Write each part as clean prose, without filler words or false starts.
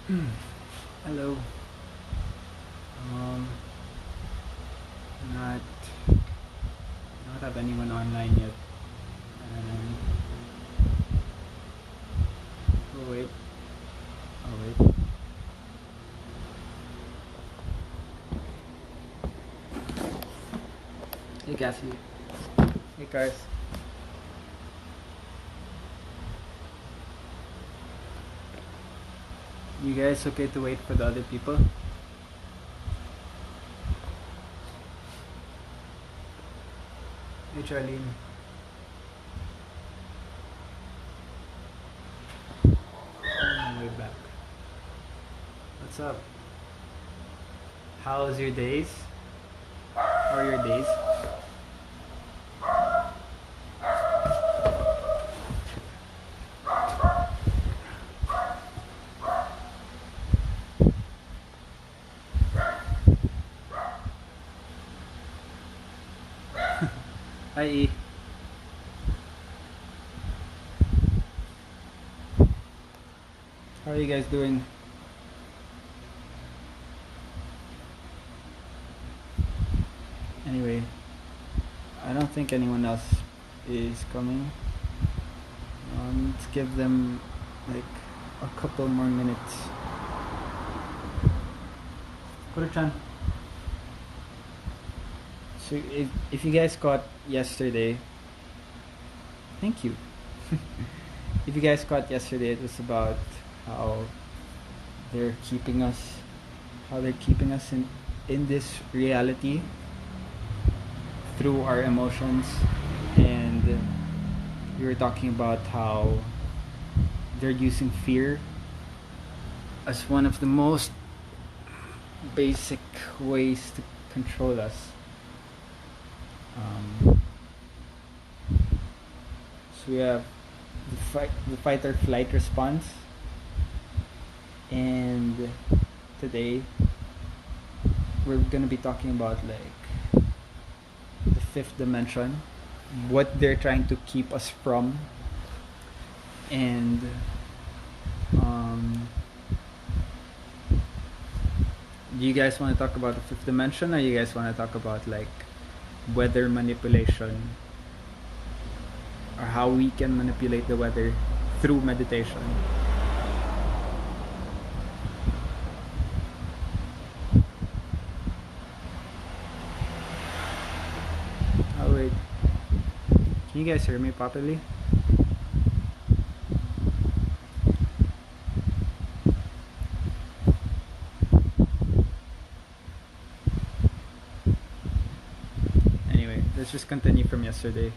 Hello. Um, not not have anyone online yet. Um, oh wait. Oh wait. Hey Cassie. Hey Cars. You guys okay to wait for the other people? Hey Charlene. On my way back. What's up? How's your days? How are your days? Hi E. How are you guys doing? Anyway, I don't think anyone else is coming. Let's give them like a couple more minutes. Kuro-chan. So if you guys caught yesterday, thank you. If you guys caught yesterday, it was about how they're keeping us, in this reality through our emotions, and we were talking about how they're using fear as one of the most basic ways to control us. So we have the fight or flight response, and today we're gonna be talking about like the fifth dimension, what they're trying to keep us from, and do you guys want to talk about the fifth dimension, or you guys want to talk about like weather manipulation, or how we can manipulate the weather through meditation? Oh wait, can you guys hear me properly? Anyway, let's just continue from yesterday.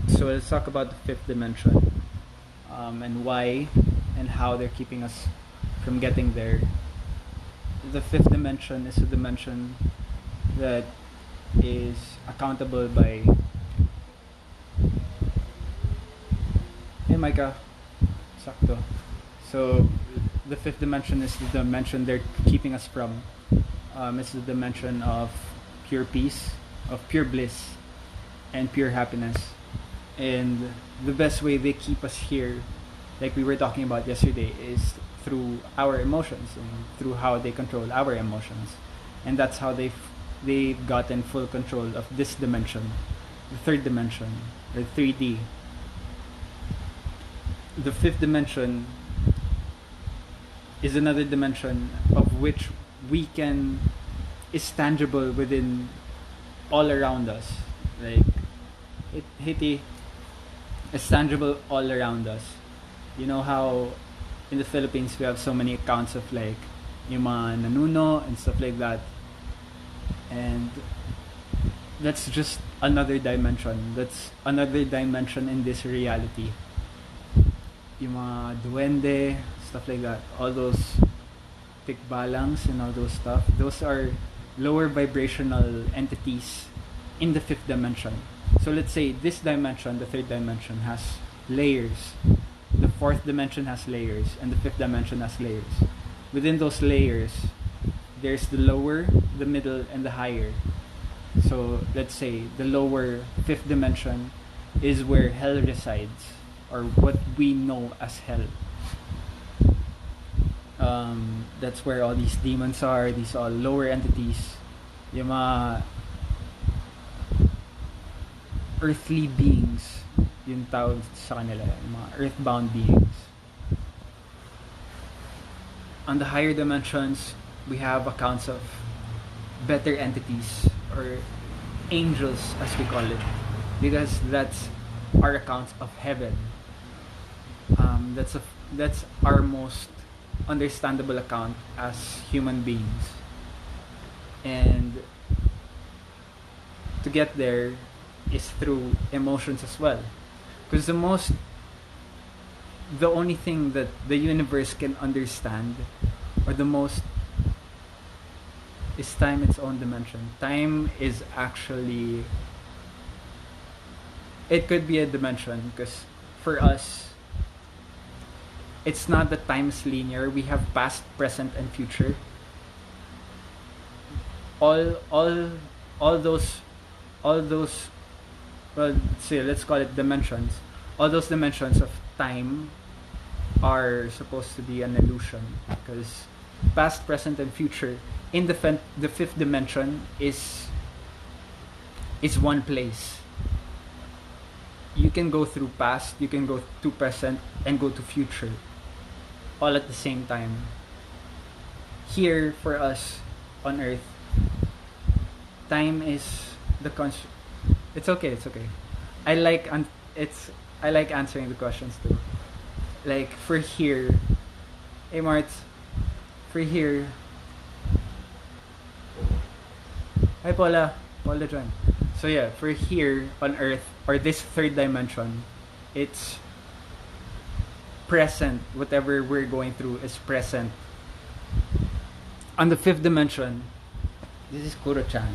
So let's talk about the fifth dimension, and why and how they're keeping us from getting there. The fifth dimension is a dimension that is accountable by... Hey Micah, sakto. So the fifth dimension is the dimension they're keeping us from. It's the dimension of pure peace, of pure bliss, and pure happiness. And the best way they keep us here, like we were talking about yesterday, is through our emotions and through how they control our emotions. And that's how they've gotten full control of this dimension, the third dimension, or 3D. The fifth dimension is another dimension of which is tangible within, all around us. Like Haiti is tangible all around us. You know how in the Philippines we have so many accounts of like yung mga nanuno and stuff like that, and that's just another dimension. That's another dimension in this reality. Yung mga duwende, stuff like that, all those tikbalangs and all those stuff, those are lower vibrational entities in the fifth dimension. So let's say this dimension, the third dimension, has layers. The fourth dimension has layers, and the fifth dimension has layers. Within those layers, there's the lower, the middle, and the higher. So let's say the lower fifth dimension is where hell resides, or what we know as hell. That's where all these demons are, these all lower entities, yung mga earthly beings, yung tawag sa kanila, yung mga earthbound beings. On the higher dimensions, we have accounts of better entities, or angels as we call it, because that's our accounts of heaven. That's our most understandable account as human beings, and to get there is through emotions as well, because the only thing that the universe can understand, or the most, is time, its own dimension. Time is actually, it could be a dimension, because for us, it's not that time is linear. We have past, present, and future. All those, well, say, let's call it dimensions. All those dimensions of time are supposed to be an illusion, because past, present, and future in the fifth dimension is one place. You can go through past, you can go to present, and go to future, all at the same time. Here, for us on Earth, time is the it's okay. I like answering the questions too. Like, for here, hey Marts, for here, hi Paula John. So yeah, for here on Earth, or this third dimension, it's present. Whatever we're going through is present. On the fifth dimension, this is Kuro-chan.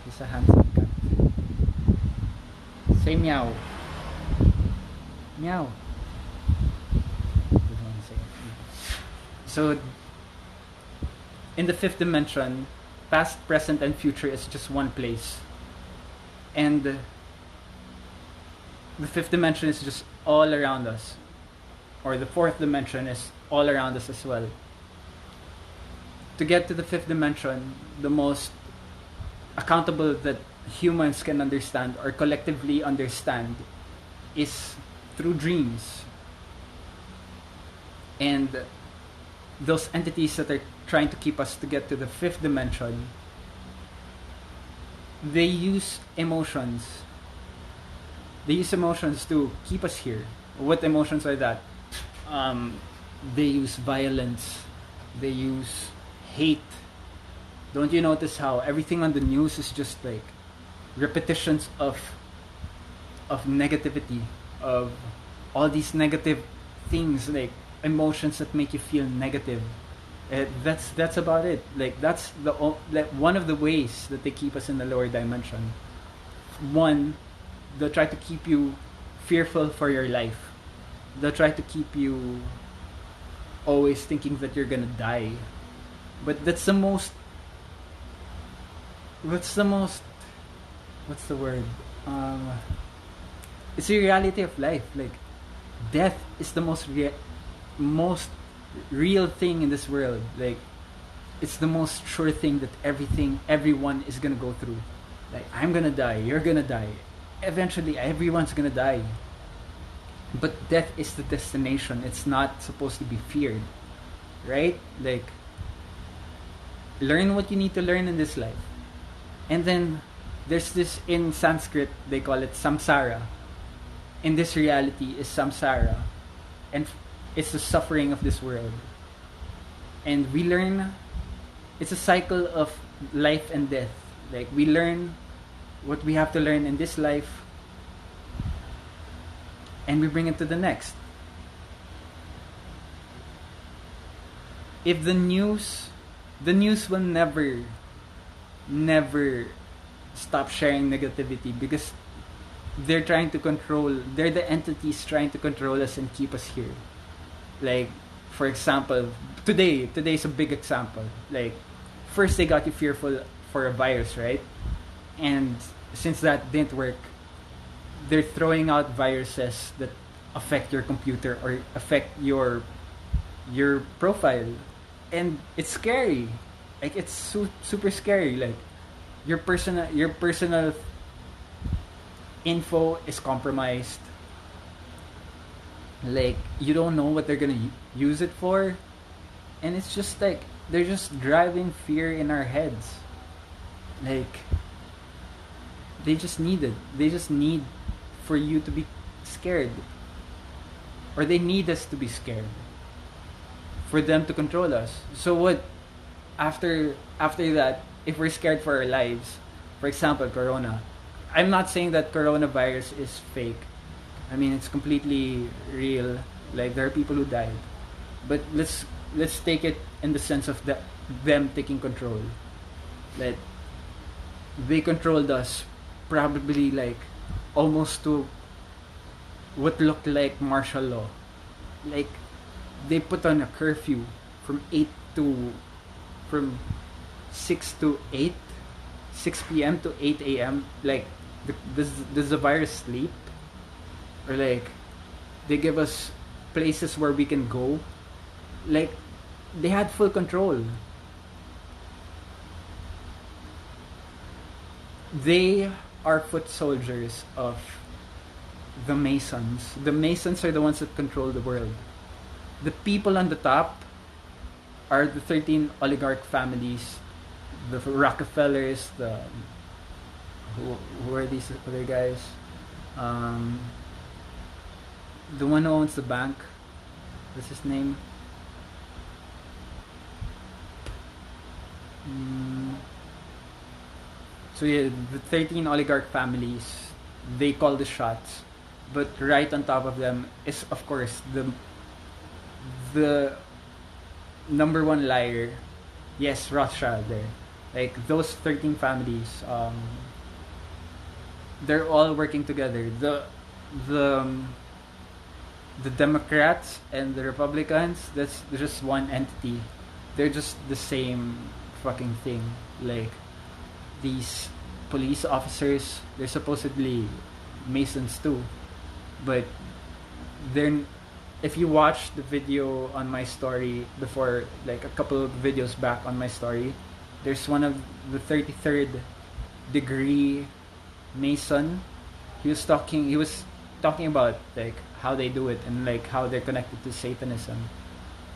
He's a handsome cat. Say meow. Meow. So, in the fifth dimension, past, present, and future is just one place. And the fifth dimension is just all around us. Or the fourth dimension is all around us as well. To get to the fifth dimension, the most accountable that humans can understand, or collectively understand, is through dreams. And those entities that are trying to keep us to get to the fifth dimension, they use emotions. They use emotions to keep us here. What emotions are that? They use violence. They use hate. Don't you notice how everything on the news is just like repetitions of negativity, of all these negative things, like emotions that make you feel negative. That's about it. Like, that's one of the ways that they keep us in the lower dimension. One, they'll try to keep you fearful for your life. They'll try to keep you always thinking that you're gonna die. But that's the most, what's the word? It's the reality of life. Like, death is the most real thing in this world. Like, it's the most sure thing that everyone is gonna go through. Like, I'm gonna die, you're gonna die, eventually everyone's gonna die. But death is the destination. It's not supposed to be feared, right? Like, learn what you need to learn in this life. And then there's this, in Sanskrit they call it samsara. In this reality is samsara, and it's the suffering of this world. And we learn, it's a cycle of life and death. Like, we learn what we have to learn in this life, and we bring it to the next. If the news will never stop sharing negativity, because they're the entities trying to control us and keep us here. Like, for example, today's a big example. Like, first they got you fearful for a virus, right? And since that didn't work, they're throwing out viruses that affect your computer or affect your your profile, and it's scary. Like it's super scary. Like your personal info is compromised. Like you don't know what they're gonna use it for, and it's just like they're just driving fear in our heads. Like they just need it. They just need for you to be scared, or they need us to be scared for them to control us. So what after that, if we're scared for our lives, for example, corona. I'm not saying that coronavirus is fake. I mean, it's completely real. Like there are people who died, but let's take it in the sense of them taking control. That they controlled us, probably like almost to what looked like martial law. Like they put on a curfew from 8 to from 6 to 8, 6 p.m. to 8 a.m. Like does the virus sleep? Or like they give us places where we can go. Like they had full control. They are foot soldiers of the Masons. The Masons are the ones that control the world. The people on the top are the 13 oligarch families, the Rockefellers, who are these other guys? The one who owns the bank, what's his name? So yeah, the 13 oligarch families, they call the shots, but right on top of them is of course the number one liar. Yes, Rothschild there. Like those 13 families, they're all working together. The Democrats and the Republicans, that's just one entity. They're just the same fucking thing. Like these police officers, they're supposedly Masons too, but they're. If you watch the video on my story before, like a couple of videos back on my story, there's one of the 33rd degree Mason. He was talking about like how they do it and like how they're connected to Satanism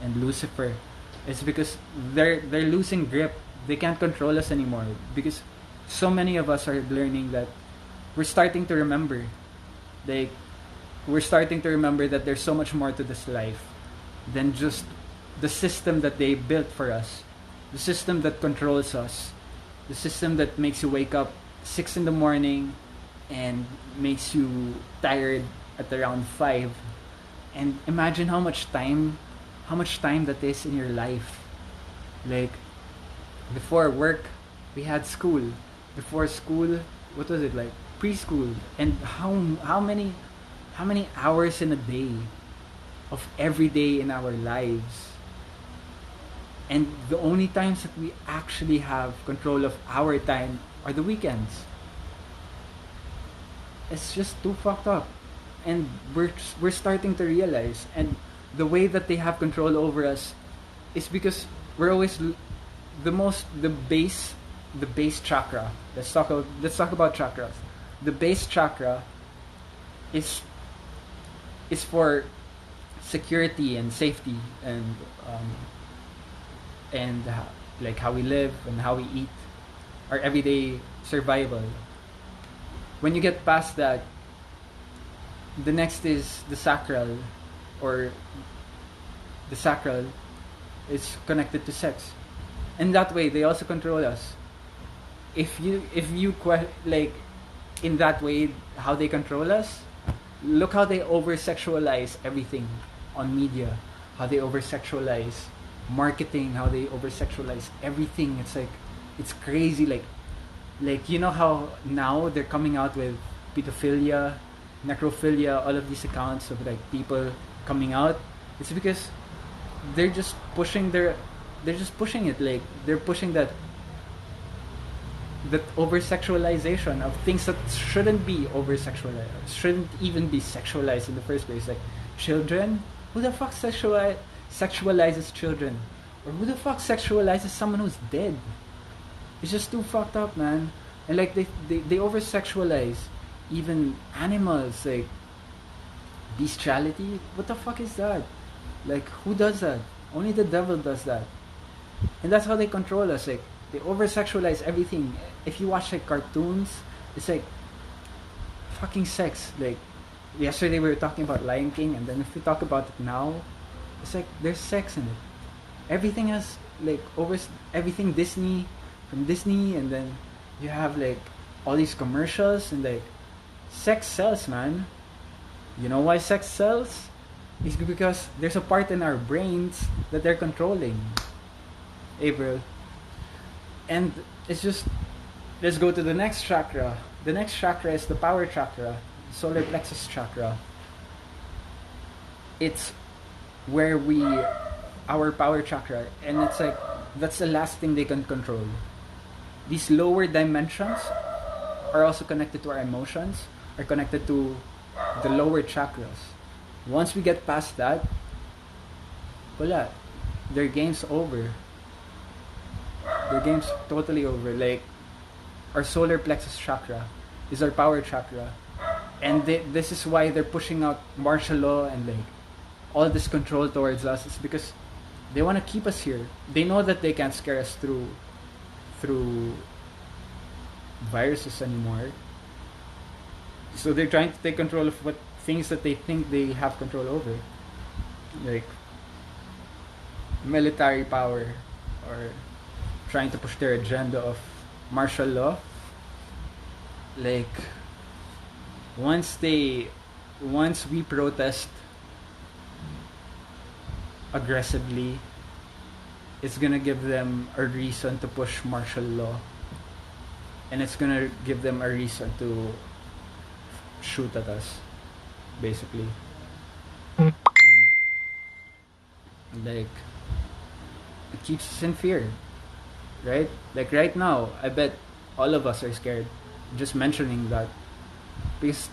and Lucifer. It's because they're losing grip. They can't control us anymore because so many of us are learning that we're starting to remember. Like we're starting to remember that there's so much more to this life than just the system that they built for us, the system that controls us, the system that makes you wake up 6 in the morning and makes you tired at around 5. And imagine how much time that is in your life. Like before work, we had school. Before school, what was it like? Preschool. And how many hours in a day of every day in our lives? And the only times that we actually have control of our time are the weekends. It's just too fucked up. And we're starting to realize, and the way that they have control over us is because we're always the base chakra. Let's talk about chakras. The base chakra is for security and safety and like how we live and how we eat, our everyday survival. When you get past that, the next is the sacral, or the sacral is connected to sex, and that way they also control us. If you like in that way how they control us, look how they over sexualize everything on media, how they over sexualize marketing, how they over sexualize everything. It's like it's crazy. Like you know how now they're coming out with pedophilia, necrophilia, all of these accounts of like people coming out. It's because they're just pushing it. Like they're pushing that over sexualization of things that shouldn't be over sexualized, shouldn't even be sexualized in the first place. Like children, who the fuck sexualizes children. Or who the fuck sexualizes someone who's dead? It's just too fucked up, man. And like they over sexualize even animals, like bestiality. What the fuck is that? Like, who does that? Only the devil does that. And that's how they control us. Like, they over sexualize everything. If you watch like cartoons, it's like fucking sex. Like, yesterday we were talking about Lion King, and then if we talk about it now, it's like there's sex in it. Everything has like everything Disney, from Disney, and then you have like all these commercials, and like sex sells, man. You know why sex sells? It's because there's a part in our brains that they're controlling. April. And it's just, let's go to the next chakra. The next chakra is the power chakra, solar plexus chakra. It's where our power chakra, and it's like, that's the last thing they can control. These lower dimensions are also connected to our emotions, are connected to the lower chakras. Once we get past that, wala, their game's over. Their game's totally over. Like, our solar plexus chakra is our power chakra, and this is why they're pushing out martial law and like all this control towards us. It's because they want to keep us here. They know that they can't scare us through viruses anymore. So they're trying to take control of what things that they think they have control over, like military power, or trying to push their agenda of martial law. Like, once we protest aggressively, it's gonna give them a reason to push martial law, and it's gonna give them a reason to shoot at us, basically. And like, it keeps us in fear, right? Like right now, I bet all of us are scared just mentioning that, because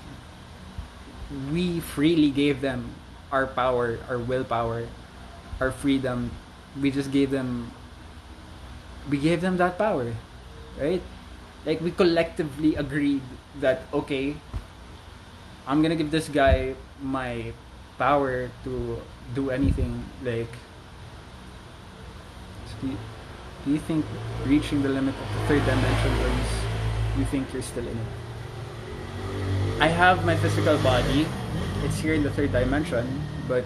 we freely gave them our power, our willpower, our freedom. We gave them that power, right? Like, we collectively agreed that, okay, I'm gonna give this guy my power to do anything. Like, do you think reaching the limit of the third dimension, or you think you're still in it? I have my physical body. It's here in the third dimension, but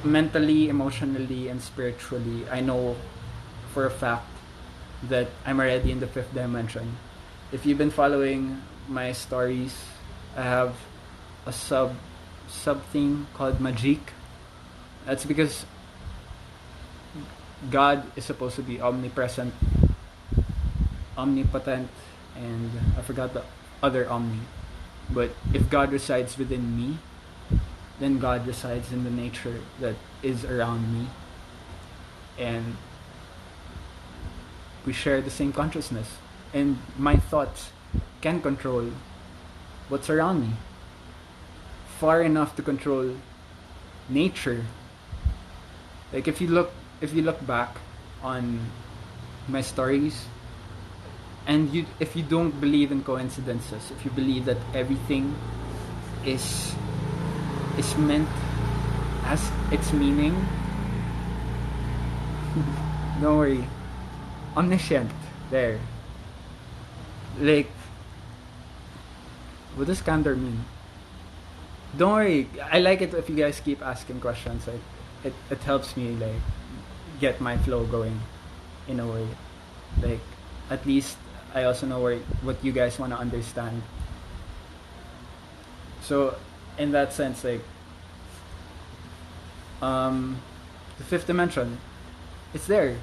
mentally, emotionally, and spiritually, I know for a fact that I'm already in the fifth dimension. If you've been following my stories, I have a sub thing called Magique. That's because God is supposed to be omnipresent, omnipotent, and I forgot the other omni. But if God resides within me, then God resides in the nature that is around me, and we share the same consciousness, and my thoughts can control what's around me far enough to control nature. Like, if you look back on my stories, and if you don't believe in coincidences, if you believe that everything is meant as its meaning, don't worry, omniscient there. Like, what does candor mean? Don't worry, I like it if you guys keep asking questions. Like, it helps me like get my flow going in a way. Like, at least I also know what you guys want to understand. So in that sense, like, the fifth dimension, it's there.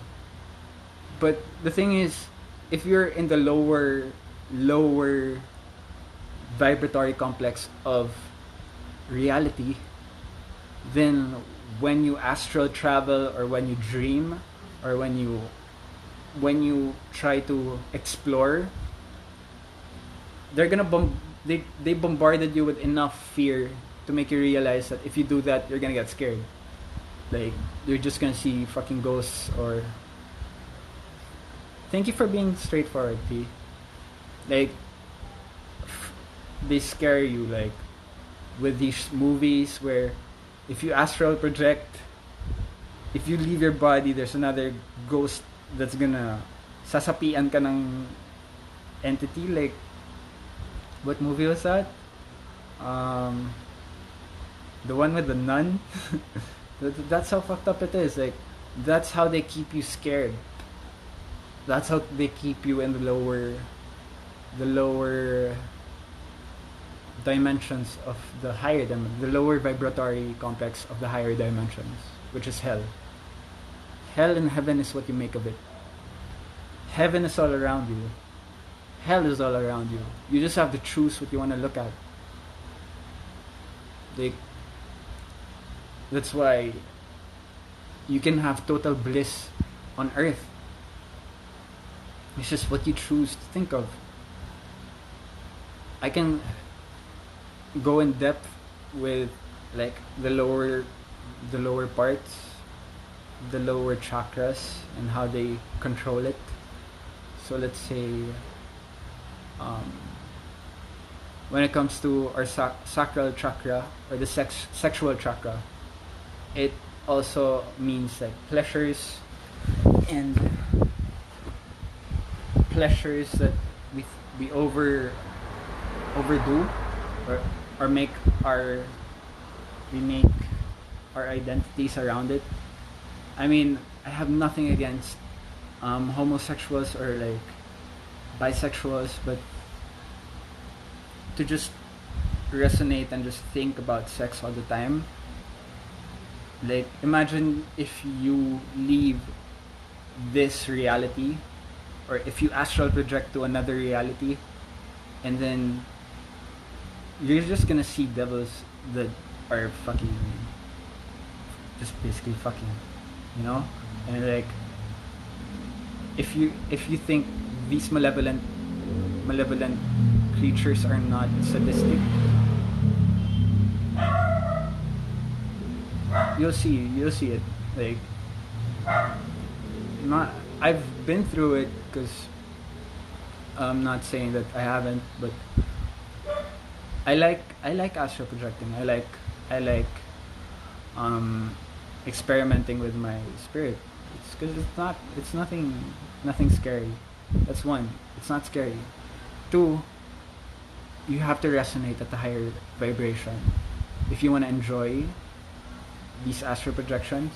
But the thing is, if you're in the lower vibratory complex of reality, then when you astral travel, or when you dream, or when you try to explore, they're gonna they bombarded you with enough fear to make you realize that if you do that, you're gonna get scared. Like, you're just gonna see fucking ghosts. Or thank you for being straightforward, T. Like, they scare you, like, with these movies where if you astral project, if you leave your body, there's another ghost that's gonna sasapian ka ng entity. Like, what movie was that? The one with the nun. That's how fucked up it is. Like, that's how they keep you scared. That's how they keep you in the lower dimensions of the higher the lower vibratory complex of the higher dimensions, which is hell. Hell and heaven is what you make of it. Heaven is all around you. Hell is all around you. You just have to choose what you want to look at. Like, that's why you can have total bliss on earth. It's just what you choose to think of. I can go in depth with like the lower parts, the lower chakras, and how they control it. So let's say when it comes to our sacral chakra, or the sexual chakra, it also means like pleasures that we overdo, or make our identities around it. I mean, I have nothing against homosexuals or like bisexuals, but to just resonate and just think about sex all the time, like, imagine if you leave this reality, or if you astral project to another reality, and then you're just gonna see devils that are fucking, just basically fucking, you know? And like, if you think these malevolent creatures are not sadistic, you'll see it. Like, I've been through it, because I'm not saying that I haven't, but I like astral projecting. I like experimenting with my spirit. It's because it's nothing scary. That's one. It's not scary. Two, you have to resonate at the higher vibration if you want to enjoy these astral projections.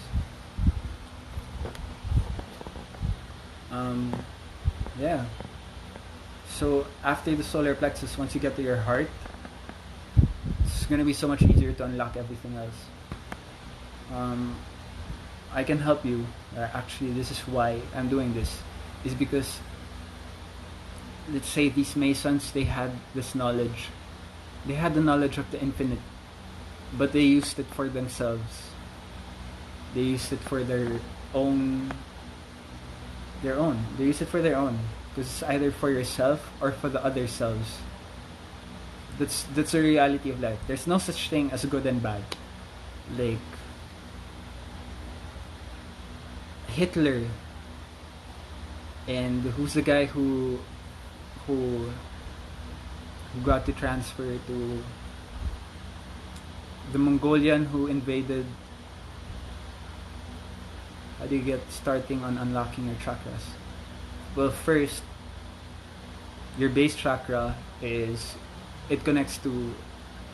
Yeah. So after the solar plexus, once you get to your heart, it's gonna be so much easier to unlock everything else. I can help you. Actually, this is why I'm doing this. Is because, let's say these Masons, they had this knowledge. They had the knowledge of the infinite, but they used it for themselves. They used it for their own. They use it for their own, because it's either for yourself or for the other selves. That's the reality of life. There's no such thing as good and bad. Like Hitler, and who's the guy who got to transfer to the Mongolian who invaded. How do you get starting on unlocking your chakras? Well, first, your base chakra it connects to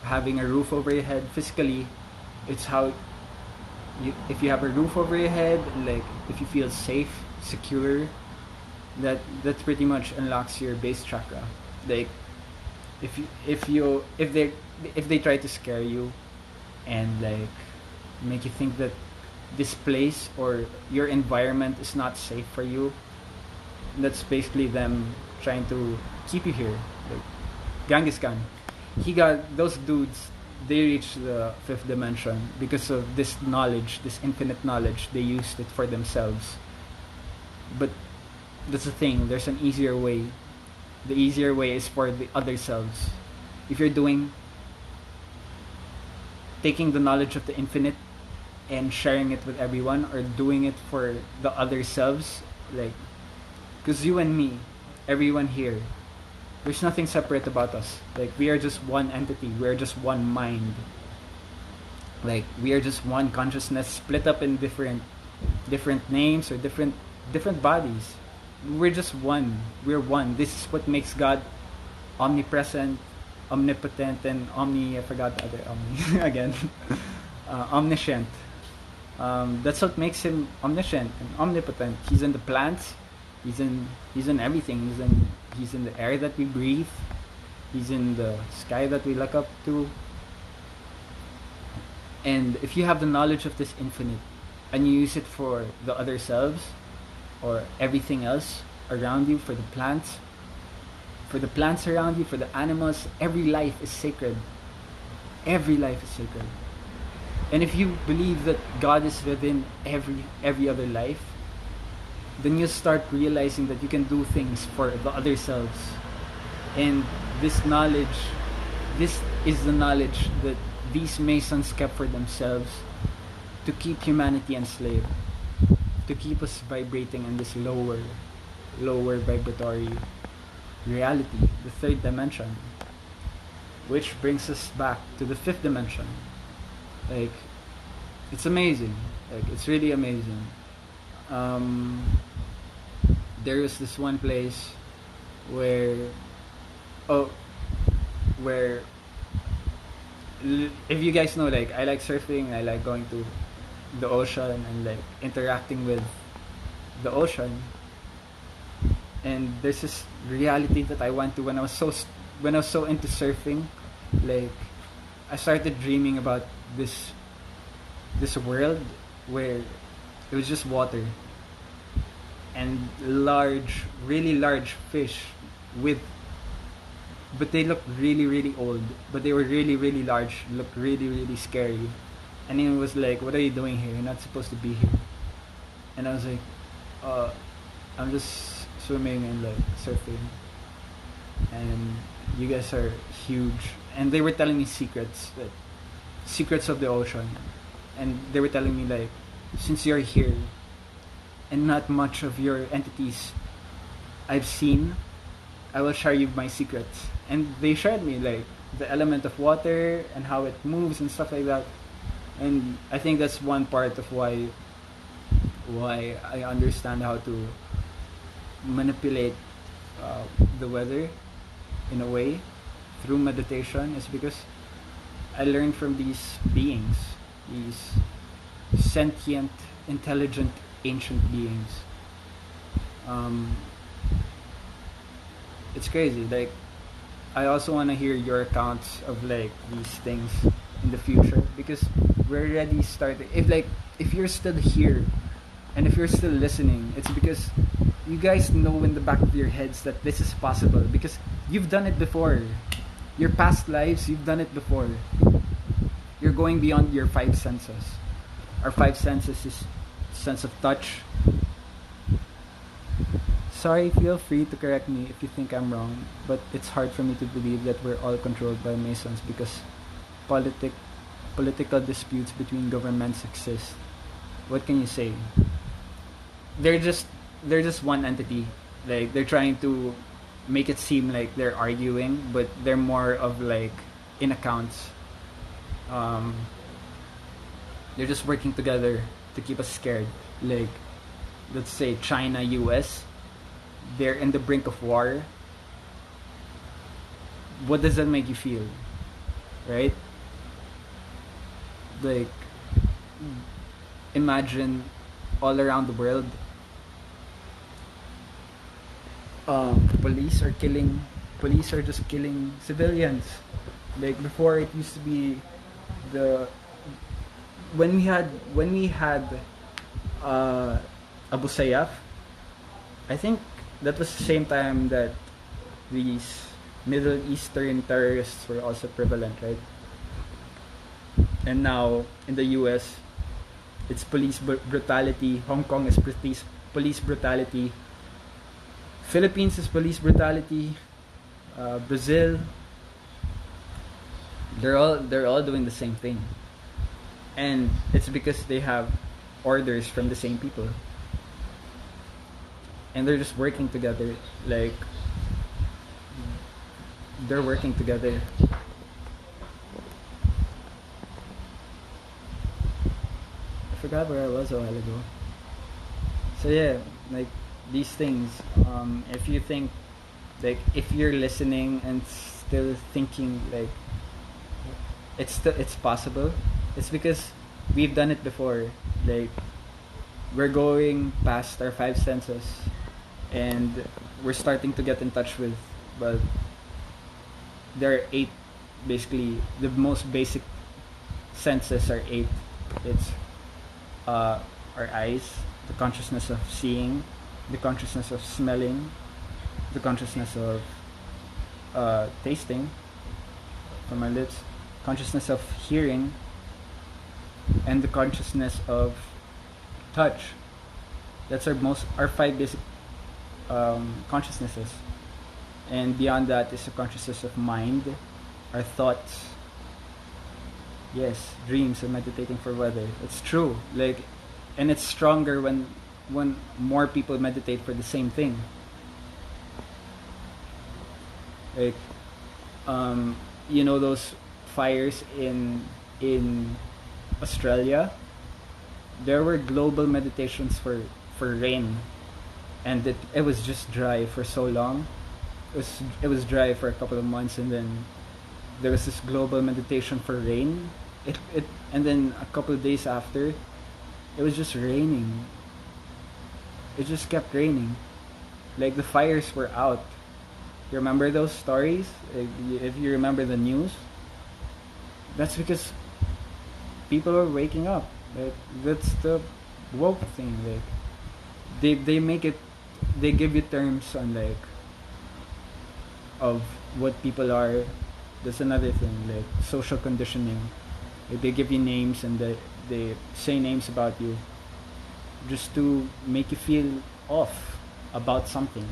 having a roof over your head. Physically, it's how if you have a roof over your head, like if you feel safe, secure, that pretty much unlocks your base chakra. Like if they try to scare you and like make you think that this place or your environment is not safe for you, that's basically them trying to keep you here. Like Genghis Khan, he got those dudes. They reached the fifth dimension because of this knowledge, this infinite knowledge. They used it for themselves. But that's the thing. There's an easier way. The easier way is for the other selves. If you're taking the knowledge of the infinite and sharing it with everyone, or doing it for the other selves, like, because you and me, everyone here, there's nothing separate about us. Like, we are just one entity, we are just one mind, like, we are just one consciousness split up in different names, or different bodies. We're just one. We're one. This is what makes God omnipresent, omnipotent, and I forgot the other omni again. Omniscient. That's what makes him omniscient and omnipotent. He's in the plants. He's in everything. He's in the air that we breathe. He's in the sky that we look up to. And if you have the knowledge of this infinite, and you use it for the other selves, or everything else around you, for the plants around you, for the animals, every life is sacred. Every life is sacred. And if you believe that God is within every other life, then you start realizing that you can do things for the other selves. And this is the knowledge that these Masons kept for themselves, to keep humanity enslaved, to keep us vibrating in this lower vibratory reality, the third dimension, which brings us back to the fifth dimension. Like, it's amazing. Like, it's really amazing. There was this one place where if you guys know, like, I like surfing, I like going to the ocean and like interacting with the ocean. And there's this reality that I went to when I was so into surfing. Like, I started dreaming about this world where it was just water and really large fish but they looked really old, but they were really large, looked really scary. And he was like, "What are you doing here? You're not supposed to be here." And I was like, I'm just swimming and like surfing, and you guys are huge." And they were telling me secrets of the ocean, and they were telling me, like, since you're here and not much of your entities I've seen, I will share you my secrets. And they shared me like the element of water and how it moves and stuff like that. And I think that's one part of why I understand how to manipulate the weather in a way through meditation, is because I learned from these beings, these sentient, intelligent, ancient beings. It's crazy. Like, I also want to hear your accounts of like these things in the future, because we're already starting. If you're still here and if you're still listening, it's because you guys know in the back of your heads that this is possible, because you've done it before. Your past lives, you've done it before. You're going beyond your five senses. Our five senses is sense of touch. Sorry, feel free to correct me if you think I'm wrong, but it's hard for me to believe that we're all controlled by Masons, because political disputes between governments exist. What can you say? They're just one entity. Like, they're trying to make it seem like they're arguing, but they're more of like in accounts. They're just working together to keep us scared. Like, let's say China, US, they're in the brink of war. What does that make you feel? Right? Like, imagine all around the world, police are just killing civilians. Like, before, it used to be when we had Abu Sayyaf. I think that was the same time that these Middle Eastern terrorists were also prevalent, right? And now in the US, it's police brutality. Hong Kong is police brutality. Philippines is police brutality. Brazil, they're all doing the same thing. And it's because they have orders from the same people, and they're just working together. Like, they're working together. I forgot where I was a while ago. So yeah, like, these things, if you think, like, if you're listening and still thinking like it's possible, it's because we've done it before. Like, we're going past our five senses, and we're starting to get in touch with, well, there are eight. Basically, the most basic senses are eight. It's our eyes, the consciousness of seeing, the consciousness of smelling, the consciousness of tasting from our lips, consciousness of hearing, and the consciousness of touch. That's our five basic consciousnesses. And beyond that is the consciousness of mind, our thoughts. Yes, dreams and meditating for weather. It's true. Like, and it's stronger when more people meditate for the same thing. Like, you know those fires in Australia? There were global meditations for rain, and it was just dry for so long. It was dry for a couple of months, and then there was this global meditation for rain. It and then a couple of days after, it was just raining. It just kept raining. Like, the fires were out. You remember those stories? If you remember the news, that's because people are waking up. Like, that's the woke thing. Like, they make it. They give you terms on, like, of what people are. That's another thing. Like, social conditioning. Like, they give you names, and they say names about you just to make you feel off about something.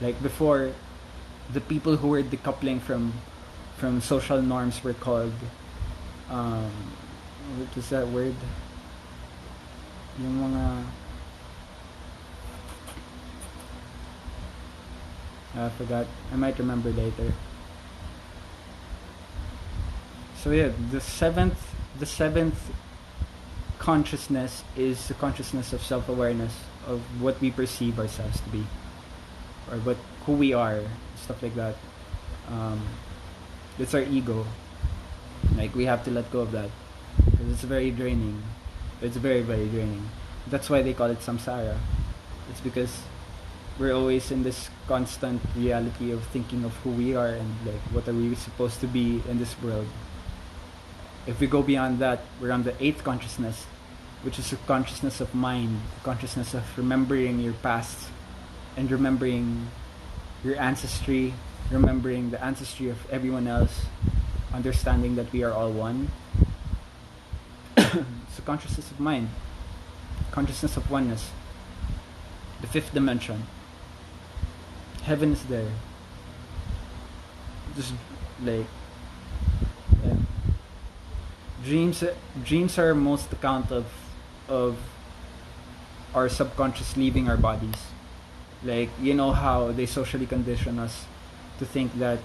Like, before, the people who were decoupling from social norms were called, what is that word? Yung mga, I forgot. I might remember later. So yeah, the seventh consciousness is the consciousness of self-awareness, of what we perceive ourselves to be, or who we are, stuff like that. It's our ego. Like, we have to let go of that, because it's very draining. It's very, very draining. That's why they call it samsara. It's because we're always in this constant reality of thinking of who we are and, like, what are we supposed to be in this world. If we go beyond that, we're on the eighth consciousness, which is the consciousness of mind, the consciousness of remembering your past and remembering your ancestry, remembering the ancestry of everyone else, understanding that we are all one. It's the consciousness of mind, consciousness of oneness, the fifth dimension. Heaven is there. Just like, yeah. Dreams are most account of our subconscious leaving our bodies. Like, you know how they socially condition us to think that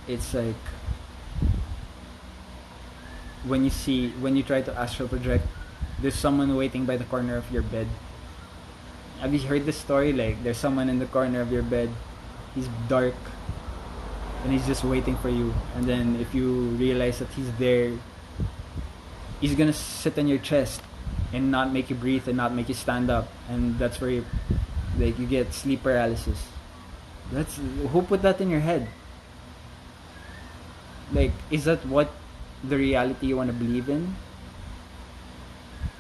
it's like, when you try to astral project, there's someone waiting by the corner of your bed. Have you heard this story? Like, there's someone in the corner of your bed. He's dark, and he's just waiting for you. And then if you realize that he's there, he's gonna sit on your chest and not make you breathe and not make you stand up. And that's where you get sleep paralysis. Who put that in your head? Like, is that what the reality you want to believe in?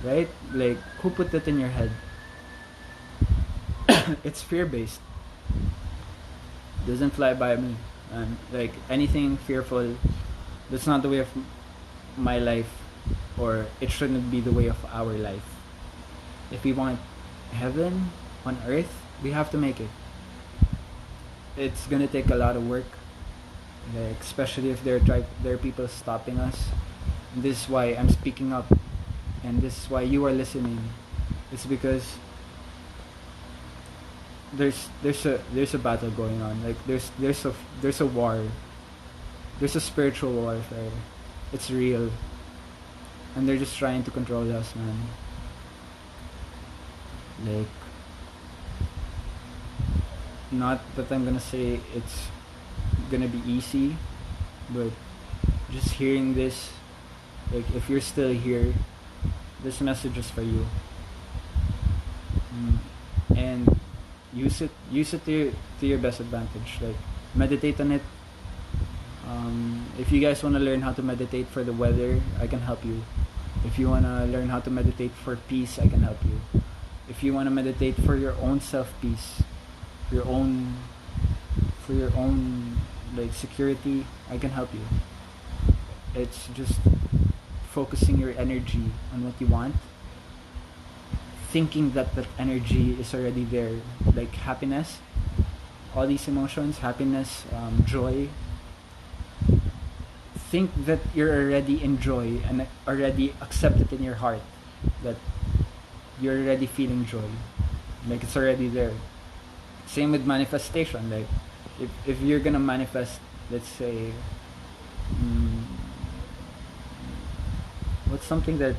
Right? Like, who put that in your head? It's fear-based. Doesn't fly by me. And, like, anything fearful, that's not the way of my life, or it shouldn't be the way of our life. If we want heaven on earth, we have to make it. It's gonna take a lot of work. Like, especially if there are people stopping us. And this is why I'm speaking up, and this is why you are listening. It's because there's a battle going on. Like, there's a war. There's a spiritual warfare. It's real, and they're just trying to control us, man. Like, not that I'm gonna say it's gonna be easy, but just hearing this, like, if you're still here, this message is for you. And use it to your best advantage. Like, meditate on it. If you guys want to learn how to meditate for the weather, I can help you. If you want to learn how to meditate for peace, I can help you. If you want to meditate for your own self peace, for your own like security, I can help you. It's just focusing your energy on what you want, thinking that energy is already there, like happiness, all these emotions, happiness, joy. Think that you're already in joy and already accepted in your heart, that you're already feeling joy, like it's already there. Same with manifestation. Like, if you're gonna manifest, let's say, what's something that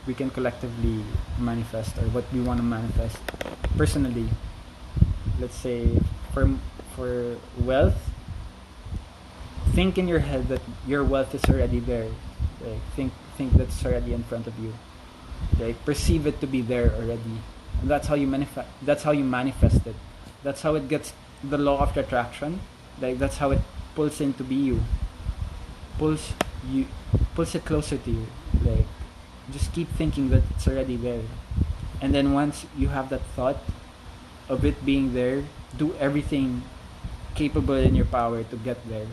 we can collectively manifest, or what we want to manifest personally? Let's say for wealth, think in your head that your wealth is already there. Like, think that's already in front of you. Like, perceive it to be there already, and that's how you manifest. That's how you manifest it. That's how it gets the law of attraction. Like, that's how it pulls into be you. Pulls it closer to you. Like, just keep thinking that it's already there, and then once you have that thought of it being there, do everything capable in your power to get there,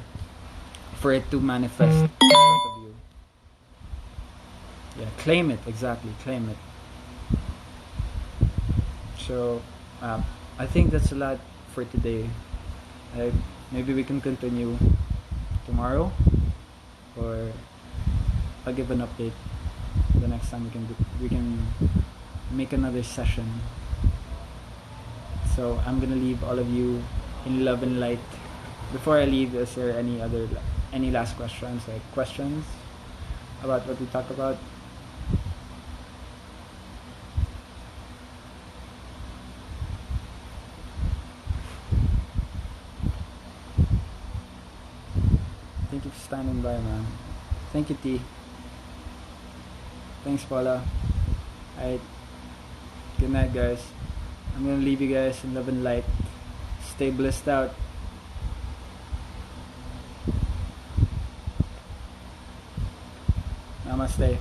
for it to manifest in front of you. Yeah, claim it. Exactly, claim it. So I think that's a lot for today. Maybe we can continue tomorrow, or I'll give an update the next time we can make another session. So I'm gonna leave all of you in love and light. Before I leave, is there any last questions, like questions about what we talked about? Thank you for standing by, man. Thank you, T. Thanks, Paula. Alright. Good night, guys. I'm gonna leave you guys in love and light. Stay blissed out. Namaste.